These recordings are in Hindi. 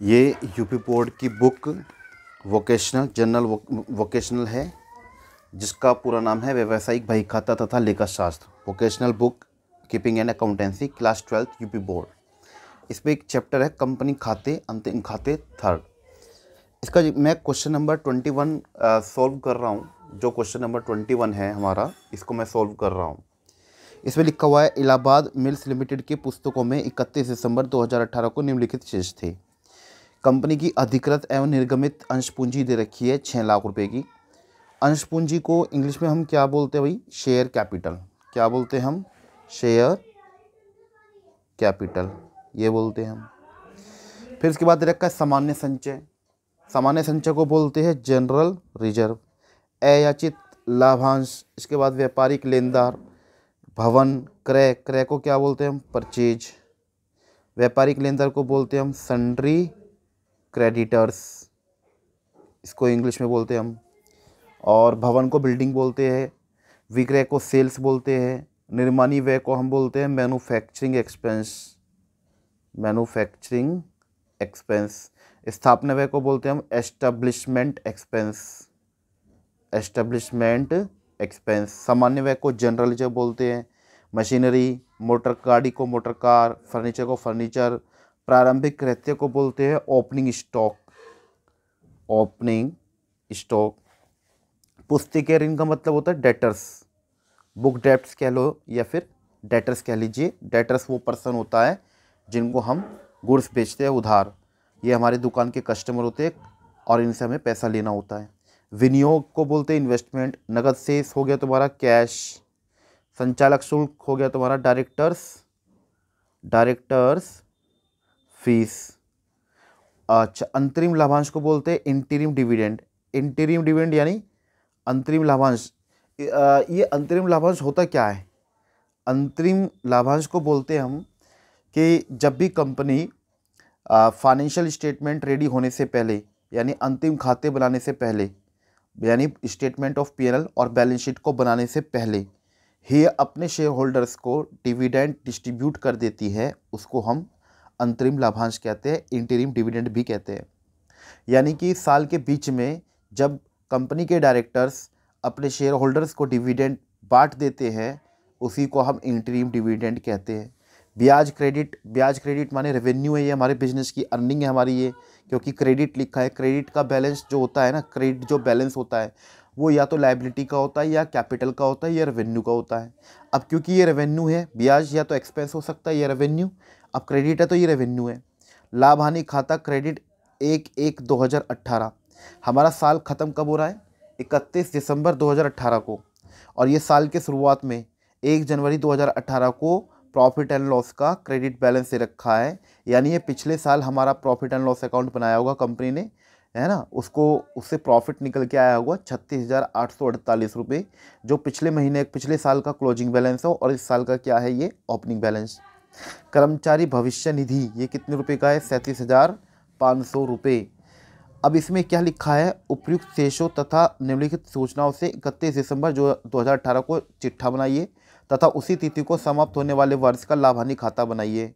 ये यूपी बोर्ड की बुक वोकेशनल जनरल वोकेशनल है, जिसका पूरा नाम है व्यावसायिक बही खाता तथा लेखा शास्त्र, vocational book keeping and accountancy, class 12 UP board. इसमें एक चैप्टर है कंपनी खाते, अंतिम खाते थर्ड। इसका मैं क्वेश्चन नंबर 21 सॉल्व कर रहा हूँ। जो क्वेश्चन नंबर 21 है हमारा, इसको मैं सॉल्व कर रहा हूँ। इसमें लिखा हुआ है, इलाहाबाद मिल्स लिमिटेड के पुस्तकों में 31 दिसंबर 2018 को निम्नलिखित शेष थे। कंपनी की अधिकृत एवं निर्गमित अंश पूंजी दे रखी है 6 लाख रुपए की। अंश पूंजी को इंग्लिश में हम क्या बोलते हैं भाई? Share capital. क्या बोलते हैं हम? शेयर कैपिटल, ये बोलते हैं हम। फिर इसके बाद दे रखा है सामान्य संचय। सामान्य संचय को बोलते हैं जनरल रिजर्व। अयाचित लाभांश, इसके बाद व्यापारिक लेनदार, भवन, क्रय, क्रय को क्या बोलते हैं हम? परचेज। व्यापारिक लेनदार को बोलते हैं हम सन्ड्री क्रेडिटर्स, इसको इंग्लिश में बोलते हैं हम। और भवन को बिल्डिंग बोलते हैं। विक्रय को सेल्स बोलते हैं। निर्माणी व्यय को हम बोलते हैं मैन्युफैक्चरिंग एक्सपेंस, मैन्युफैक्चरिंग एक्सपेंस। स्थापना व्यय को बोलते हैं हम एस्टेब्लिशमेंट एक्सपेंस, एस्टेब्लिशमेंट एक्सपेंस। सामान्य व्यय को जनरल रिजर्व बोलते हैं। मशीनरी, मोटर गाड़ी को मोटर कार, फर्नीचर को फर्नीचर। प्रारंभिक कृत्य को बोलते हैं ओपनिंग स्टॉक, ओपनिंग स्टॉक। पुस्तिके ऋण का मतलब होता है डेटर्स, बुक डेप्ट्स कह लो या फिर डेटर्स कह लीजिए। डेटर्स वो पर्सन होता है जिनको हम गुड्स बेचते हैं उधार। ये हमारे दुकान के कस्टमर होते हैं और इनसे हमें पैसा लेना होता है। विनियोग को बोलते हैं इन्वेस्टमेंट। नगद शेष हो गया तुम्हारा कैश। संचालक शुल्क हो गया तुम्हारा डायरेक्टर्स फीस। अच्छा, अंतरिम लाभांश को बोलते हैं इंटीरिम डिविडेंड। इंटीरिम डिविडेंड यानी अंतरिम लाभांश। ये अंतरिम लाभांश होता क्या है? अंतरिम लाभांश को बोलते हैं हम कि जब भी कंपनी फाइनेंशियल स्टेटमेंट रेडी होने से पहले, यानी अंतिम खाते बनाने से पहले, यानी स्टेटमेंट ऑफ पीएनएल और बैलेंस शीट को बनाने से पहले ही अपने शेयर होल्डर्स को डिविडेंड डिस्ट्रीब्यूट कर देती है, उसको हम अंतरिम लाभांश कहते हैं, इंटरिम डिविडेंड भी कहते हैं। यानी कि साल के बीच में जब कंपनी के डायरेक्टर्स अपने शेयर होल्डर्स को डिविडेंड बांट देते हैं, उसी को हम इंटरिम डिविडेंड कहते हैं। ब्याज क्रेडिट, ब्याज क्रेडिट माने रेवेन्यू है, ये हमारे बिजनेस की अर्निंग है हमारी ये, क्योंकि क्रेडिट लिखा है। क्रेडिट का बैलेंस जो होता है ना, क्रेडिट जो बैलेंस होता है वो या तो लायबिलिटी का होता है, या कैपिटल का होता है, या रेवेन्यू का होता है। अब क्योंकि ये रेवेन्यू है, ब्याज या तो एक्सपेंस हो सकता है या रेवेन्यू। अब क्रेडिट है तो ये रेवेन्यू है। लाभ हानि खाता क्रेडिट 1/1/2018। हमारा साल ख़त्म कब हो रहा है? 31 दिसंबर 2018 को। और ये साल के शुरुआत में 1 जनवरी 2018 को प्रॉफिट एंड लॉस का क्रेडिट बैलेंस दे रखा है। यानी ये पिछले साल हमारा प्रॉफिट एंड लॉस अकाउंट बनाया होगा कंपनी ने, है ना, उसको उससे प्रॉफिट निकल के आया होगा 36,848 रुपये, जो पिछले महीने पिछले साल का क्लोजिंग बैलेंस हो, और इस साल का क्या है? ये ओपनिंग बैलेंस। कर्मचारी भविष्य निधि ये कितने रुपए का है? 37,500 रुपये। अब इसमें क्या लिखा है? उपयुक्त शेषों तथा निम्नलिखित सूचनाओं से 31 दिसंबर जो 2018 को चिट्ठा बनाइए तथा उसी तिथि को समाप्त होने वाले वर्ष का लाभ हानि खाता बनाइए।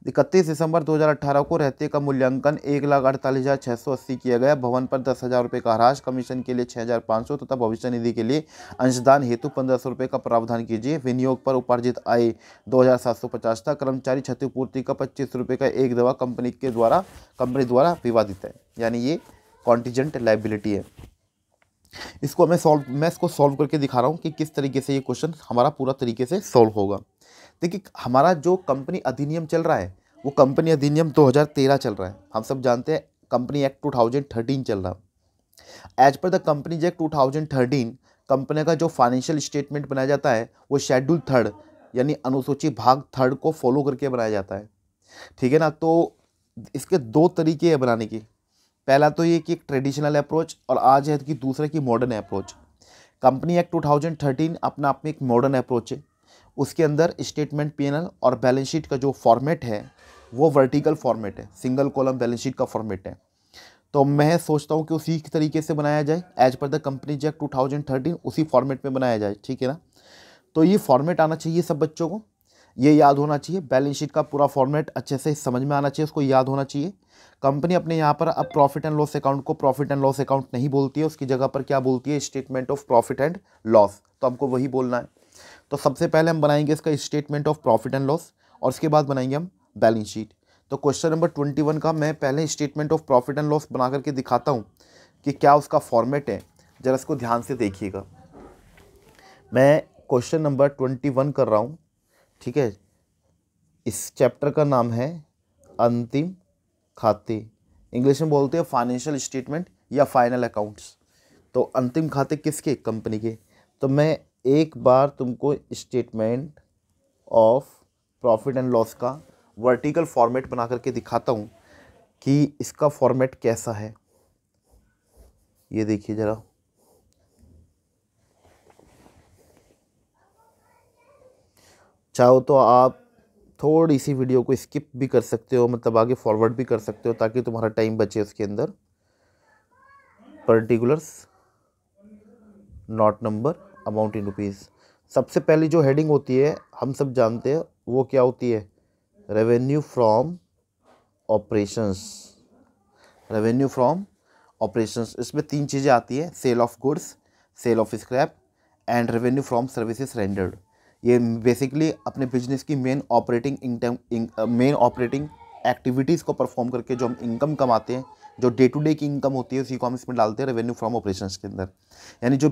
31 दिसंबर 2018 को रहते का मूल्यांकन 1,48,680 किया गया। भवन पर 10,000 रुपये का ह्रास, कमीशन के लिए 6,500 तथा भविष्य निधि के लिए अंशदान हेतु 1,500 रुपये का प्रावधान कीजिए। विनियोग पर उपार्जित आय 2,750 था। कर्मचारी क्षतिपूर्ति का 25 रुपये का एक दवा कंपनी द्वारा विवादित है, यानी ये कॉन्टिजेंट लायबिलिटी है। मैं इसको सॉल्व करके दिखा रहा हूँ कि किस तरीके से ये क्वेश्चन हमारा पूरा तरीके से सॉल्व होगा। देखिए, हमारा जो कंपनी अधिनियम चल रहा है वो कंपनी अधिनियम 2013 चल रहा है। हम सब जानते हैं कंपनी एक्ट 2013 चल रहा है। As per the companies act 2013 company का जो फाइनेंशियल स्टेटमेंट बनाया जाता है वो शेड्यूल 3 यानी अनुसूची भाग 3 को फॉलो करके बनाया जाता है। ठीक है ना। तो इसके दो तरीके हैं बनाने की। पहला तो ये कि एक ट्रेडिशनल अप्रोच, और आज है कि दूसरा की मॉडर्न अप्रोच। कंपनी एक्ट 2013 अपना आप में एक मॉडर्न अप्रोच है। उसके अंदर स्टेटमेंट पीएनएल और बैलेंस शीट का जो फॉर्मेट है वो वर्टिकल फॉर्मेट है, सिंगल कॉलम बैलेंस शीट का फॉर्मेट है। तो मैं सोचता हूँ कि उसी तरीके से बनाया जाए, as per the companies act 2013 उसी फॉर्मेट में बनाया जाए। ठीक है ना। तो ये फॉर्मेट आना चाहिए सब बच्चों को। ये याद होना चाहिए। बैलेंस शीट का पूरा फॉर्मेट अच्छे से समझ में आना चाहिए, उसको याद होना चाहिए। कंपनी अपने यहाँ पर अब प्रॉफिट एंड लॉस अकाउंट को प्रॉफिट एंड लॉस अकाउंट नहीं बोलती है, उसकी जगह पर क्या बोलती है, statement of profit and loss. तो हमको वही बोलना है। तो सबसे पहले हम बनाएंगे इसका statement of profit and loss और उसके बाद बनाएंगे हम बैलेंस शीट। तो क्वेश्चन नंबर 21 का मैं पहले statement of profit and loss बना करके दिखाता हूँ कि क्या उसका फॉर्मेट है, ज़रा इसको ध्यान से देखिएगा। मैं क्वेश्चन नंबर 21 कर रहा हूँ, ठीक है। इस चैप्टर का नाम है अंतिम खाते, इंग्लिश में बोलते हैं फाइनेंशियल स्टेटमेंट या फाइनल अकाउंट्स। तो अंतिम खाते किसके, कंपनी के। तो मैं एक बार तुमको statement of profit and loss का वर्टिकल फॉर्मेट बना करके दिखाता हूँ कि इसका फॉर्मेट कैसा है। ये देखिए ज़रा, चाहो तो आप थोड़ी सी वीडियो को स्किप भी कर सकते हो, मतलब आगे फॉरवर्ड भी कर सकते हो ताकि तुम्हारा टाइम बचे उसके अंदर। Particulars, not number, amount in rupees. सबसे पहली जो हेडिंग होती है हम सब जानते हैं वो क्या होती है, revenue from operations. Revenue from operations, इसमें 3 चीज़ें आती है, sale of goods, sale of scrap and revenue from services rendered. ये बेसिकली अपने बिजनेस की मेन ऑपरेटिंग एक्टिविटीज़ को परफॉर्म करके जो हम इनकम कमाते हैं, जो डे टू डे की इनकम होती है, उसी को हम इसमें डालते हैं रेवेन्यू फ्रॉम ऑपरेशंस के अंदर। यानी जो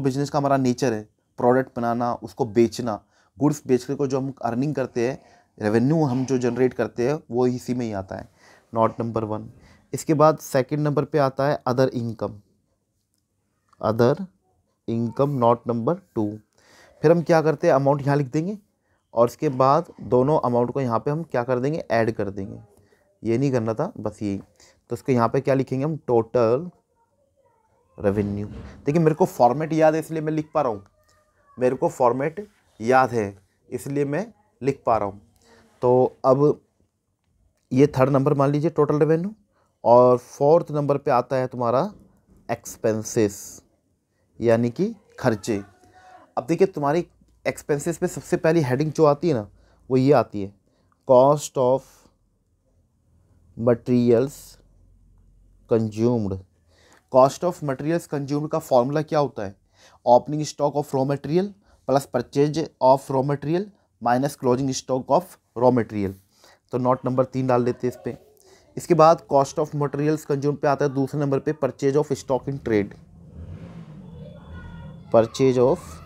बिज़नेस का हमारा नेचर है, प्रोडक्ट बनाना, उसको बेचना, गुड्स बेच कर को जो हम अर्निंग करते हैं, रेवेन्यू हम जो जनरेट करते हैं, वो इसी में ही आता है। Not number 1। इसके बाद सेकंड नंबर पे आता है other income, other income not number 2। फिर हम क्या करते हैं, अमाउंट यहाँ लिख देंगे और उसके बाद दोनों अमाउंट को यहाँ पे हम क्या कर देंगे, ऐड कर देंगे। ये नहीं करना था, बस यही। तो उसके यहाँ पे क्या लिखेंगे हम, टोटल रेवेन्यू। देखिए मेरे को फॉर्मेट याद है इसलिए मैं लिख पा रहा हूँ, मेरे को फॉर्मेट याद है इसलिए मैं लिख पा रहा हूँ। तो अब ये थर्ड नंबर मान लीजिए टोटल रेवेन्यू, और फोर्थ नंबर पे आता है तुम्हारा एक्सपेंसेस, यानी कि खर्चे। अब देखिए तुम्हारी एक्सपेंसेस में सबसे पहली हेडिंग जो आती है ना, वो ये आती है, cost of materials consumed. Cost of materials consumed का फॉर्मूला क्या होता है, opening stock of raw material plus purchase of raw material minus closing stock of raw material. तो नॉट नंबर 3 डाल देते हैं इस पर। इसके बाद कॉस्ट ऑफ मटेरियल्स कंज्यूम पे आता है दूसरे नंबर पे purchase of stock in trade, purchase of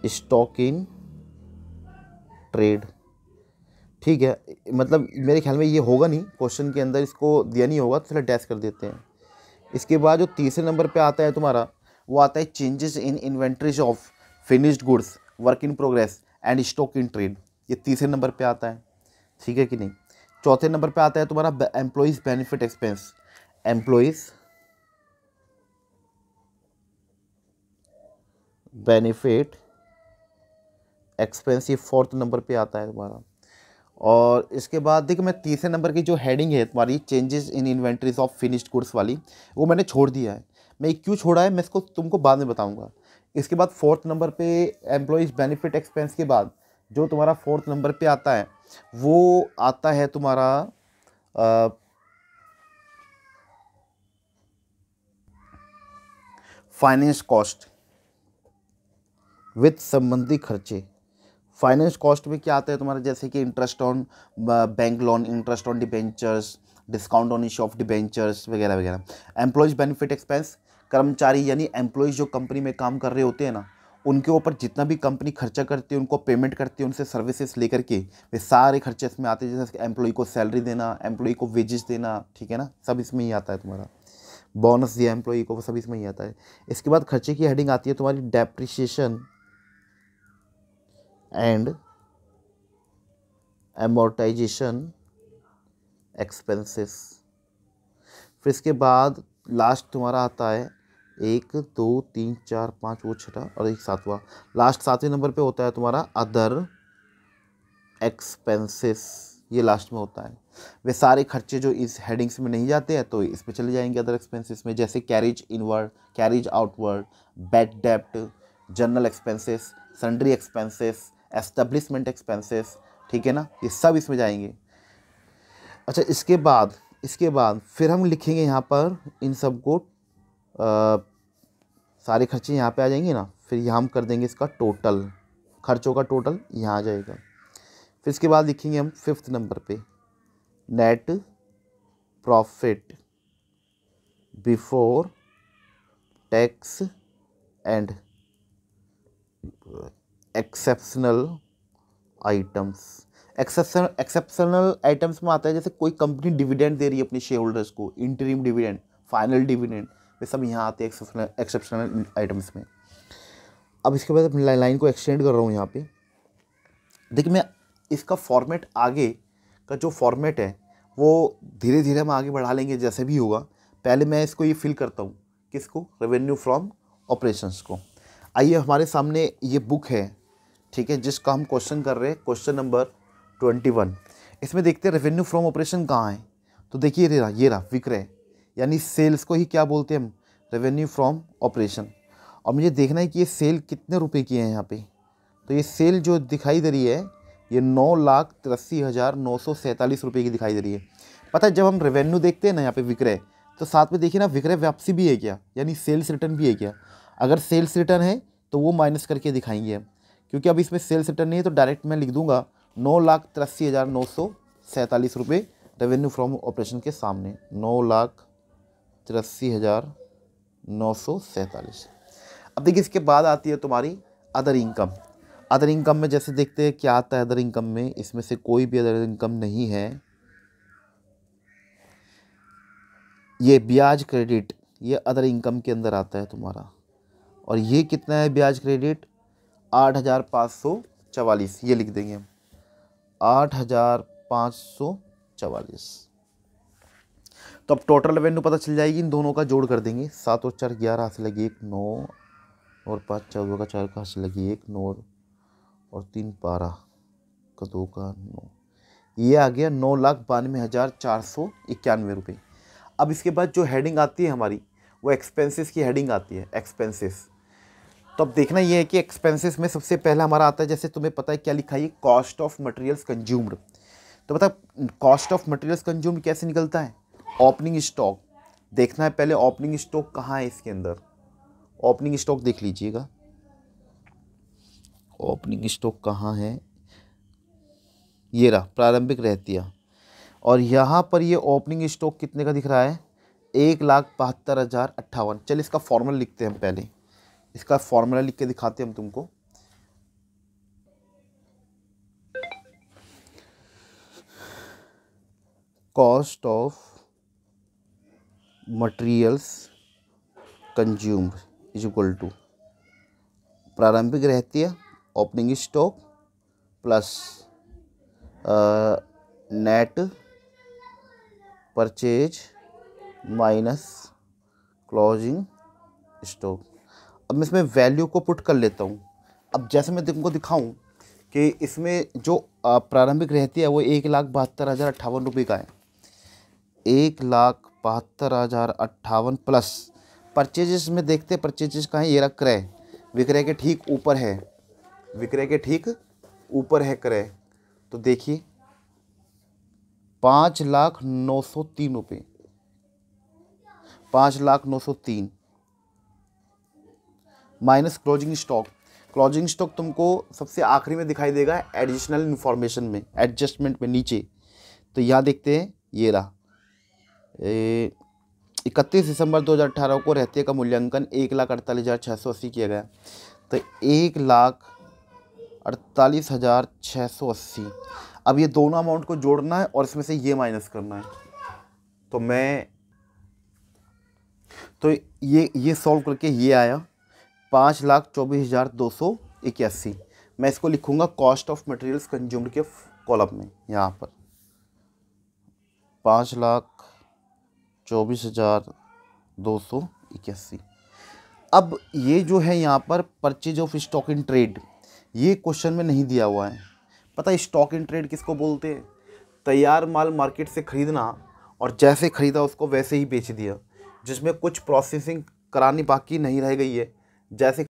stock in trade, ठीक है। मतलब मेरे ख्याल में ये होगा नहीं, क्वेश्चन के अंदर इसको दिया नहीं होगा, तो चलो डैश कर देते हैं। इसके बाद जो तीसरे नंबर पे आता है तुम्हारा, वो आता है changes in inventories of finished goods, work in progress and stock in trade. ये तीसरे नंबर पे आता है, ठीक है कि नहीं। चौथे नंबर पे आता है तुम्हारा employees benefit expense, employees benefit expense, ये फोर्थ नंबर पे आता है तुम्हारा। और इसके बाद देखिए मैं तीसरे नंबर की जो हेडिंग है तुम्हारी changes in inventories of finished goods वाली, वो मैंने छोड़ दिया है। मैं क्यों छोड़ा है मैं इसको तुमको बाद में बताऊंगा। इसके बाद फोर्थ नंबर पे एम्प्लॉइज बेनिफिट एक्सपेंस के बाद जो तुम्हारा फोर्थ नंबर पे आता है, वो आता है तुम्हारा फाइनेंस कॉस्ट विद संबंधी खर्चे। फाइनेंस कॉस्ट में क्या आता है तुम्हारा, जैसे कि interest on bank loan, interest on debentures, discount on issue of debentures वगैरह वगैरह। एम्प्लॉयज़ बेनिफिट एक्सपेंस, कर्मचारी यानी एम्प्लॉयज़ जो कंपनी में काम कर रहे होते हैं ना, उनके ऊपर जितना भी कंपनी खर्चा करती है, उनको पेमेंट करती है, उनसे सर्विसेज लेकर के, वे सारे खर्चे इसमें आते हैं। जैसे एम्प्लॉय को सैलरी देना, एम्प्लॉय को वेजेस देना, ठीक है ना, सब इसमें ही आता है तुम्हारा। बोनस दिया एम्प्लॉय को, वो सब इसमें ही आता है। इसके बाद खर्चे की हेडिंग आती है तुम्हारी डेप्रिसिएशन एंड एमोर्टाइजेशन एक्सपेंसेस। फिर इसके बाद लास्ट तुम्हारा आता है 1 2 3 4 5, वो छठा और एक सातवां। लास्ट सातवें नंबर पे होता है तुम्हारा अदर एक्सपेंसेस, ये लास्ट में होता है। वे सारे खर्चे जो इस हेडिंग्स में नहीं जाते हैं तो इस पे चले जाएंगे अदर एक्सपेंसेस में, जैसे carriage inward, carriage outward, bad डेप्ट, general expenses, sundry expenses, establishment expenses, ठीक है ना, ये सब इसमें जाएंगे। अच्छा, इसके बाद फिर हम लिखेंगे यहाँ पर इन सब को, सारे खर्चे यहाँ पे आ जाएंगे ना, फिर यहाँ हम कर देंगे इसका टोटल, खर्चों का टोटल यहाँ आ जाएगा। फिर इसके बाद लिखेंगे हम 5th नंबर पे net profit before tax and exceptional items. Exceptional items में आता है जैसे कोई कंपनी डिविडेंड दे रही है अपने शेयर होल्डर्स को, इंटरिम डिविडेंड, फाइनल डिविडेंड, वे सब यहाँ आते हैं एक्सेप्शनल आइटम्स में। अब इसके बाद लाइन को एक्सटेंड कर रहा हूँ यहाँ पे। देखिए, मैं इसका फॉर्मेट, आगे का जो फॉर्मेट है वो धीरे धीरे हम आगे बढ़ा लेंगे जैसे भी होगा। पहले मैं इसको ये फिल करता हूँ, किसको, रेवेन्यू फ्रॉम ऑपरेशंस को। आइए, हमारे सामने ये बुक है, ठीक है, जिसका हम क्वेश्चन कर रहे हैं, क्वेश्चन नंबर 21। इसमें देखते हैं रेवेन्यू फ्रॉम ऑपरेशन कहाँ है। तो देखिए ये रहा विक्रय, यानी सेल्स को ही क्या बोलते हैं हम, रेवेन्यू फ्रॉम ऑपरेशन। और मुझे देखना है कि ये सेल कितने रुपए की है यहाँ पे। तो ये सेल जो दिखाई दे रही है ये 9,83,947 रुपये की दिखाई दे रही है। पता है, जब हम रेवेन्यू देखते हैं ना यहाँ पे विक्रय, तो साथ में देखिए ना विक्रय वापसी भी है क्या, यानी सेल्स रिटर्न भी है क्या। अगर सेल्स रिटर्न है तो वो माइनस करके दिखाएंगे हम, क्योंकि अब इसमें सेल्स रिटर्न नहीं है तो डायरेक्ट मैं लिख दूंगा 9,83,947 रुपये रेवेन्यू फ्रॉम ऑपरेशन के सामने, 9,83,947। अब देखिए, इसके बाद आती है तुम्हारी अदर इनकम। अदर इनकम में जैसे देखते हैं क्या आता है अदर इनकम में, इसमें से कोई भी अदर इनकम नहीं है। ये ब्याज क्रेडिट, ये अदर इनकम के अंदर आता है तुम्हारा। और ये कितना है ब्याज क्रेडिट, 8,544, ये लिख देंगे हम 8,544। तो अब टोटल रेवेन्यू पता चल जाएगी, इन दोनों का जोड़ कर देंगे। 7 और 4 11, हाथ से लगी 1 9, और 5 14 का 4 का हाथ से लगी 1 9, और 3 12 का 2 का 9, ये आ गया 9,92,491 रुपये। अब इसके बाद जो हेडिंग आती है हमारी, वो एक्सपेंसेस की हेडिंग आती है, एक्सपेंसेस। तो अब देखना ये है कि एक्सपेंसेस में सबसे पहला हमारा आता है, जैसे तुम्हें पता है क्या लिखा है, कॉस्ट ऑफ मटेरियल्स कंज्यूम्ड। तो बता, कॉस्ट ऑफ मटेरियल्स कंज्यूम्ड कैसे निकलता है, ओपनिंग स्टॉक। देखना है पहले ओपनिंग स्टॉक कहाँ है इसके अंदर, ओपनिंग स्टॉक देख लीजिएगा, ओपनिंग स्टॉक कहाँ है, ये रहा प्रारंभिक रहतिया। और यहाँ पर ये ओपनिंग स्टॉक कितने का दिख रहा है, 1,72,058। चलिए इसका फॉर्मूला लिखते हैं हम पहले, इसका फॉर्मूला लिख के दिखाते हैं हम तुमको। Cost of materials consumed is equal to प्रारंभिक रहतिया, opening stock plus net purchase minus closing stock. अब मैं इसमें वैल्यू को पुट कर लेता हूँ। अब जैसे मैं तुमको दिखाऊं कि इसमें जो प्रारंभिक रहती है वो 1,72,058 रुपये का है, 1,72,058 प्लस परचेजेस में देखते हैं परचेजेस का है, ये रहा क्रय, विक्रय के ठीक ऊपर है, विक्रय के ठीक ऊपर है क्रय। तो देखिए 5,09,03 रुपये, 5,09,03 minus closing stock. Closing stock तुमको सबसे आखिरी में दिखाई देगा एडिशनल इन्फॉर्मेशन में, एडजस्टमेंट में नीचे। तो यहाँ देखते हैं ये रहा 31 दिसंबर 2018 को रहते का मूल्यांकन 1,48,680 किया गया। तो 1,48,680। अब ये दोनों अमाउंट को जोड़ना है और इसमें से ये माइनस करना है। तो ये सॉल्व करके ये आया 5,24,281। मैं इसको लिखूंगा कॉस्ट ऑफ मटेरियल्स कंज्यूम्ड के कॉलम में, यहाँ पर 5,24,281। अब ये जो है यहाँ पर purchase of stock in trade, ये क्वेश्चन में नहीं दिया हुआ है। पता है स्टॉक इन ट्रेड किसको बोलते हैं, तैयार माल मार्केट से ख़रीदना और जैसे ख़रीदा उसको वैसे ही बेच दिया, जिसमें कुछ प्रोसेसिंग करानी बाकी नहीं रह गई है, जैसे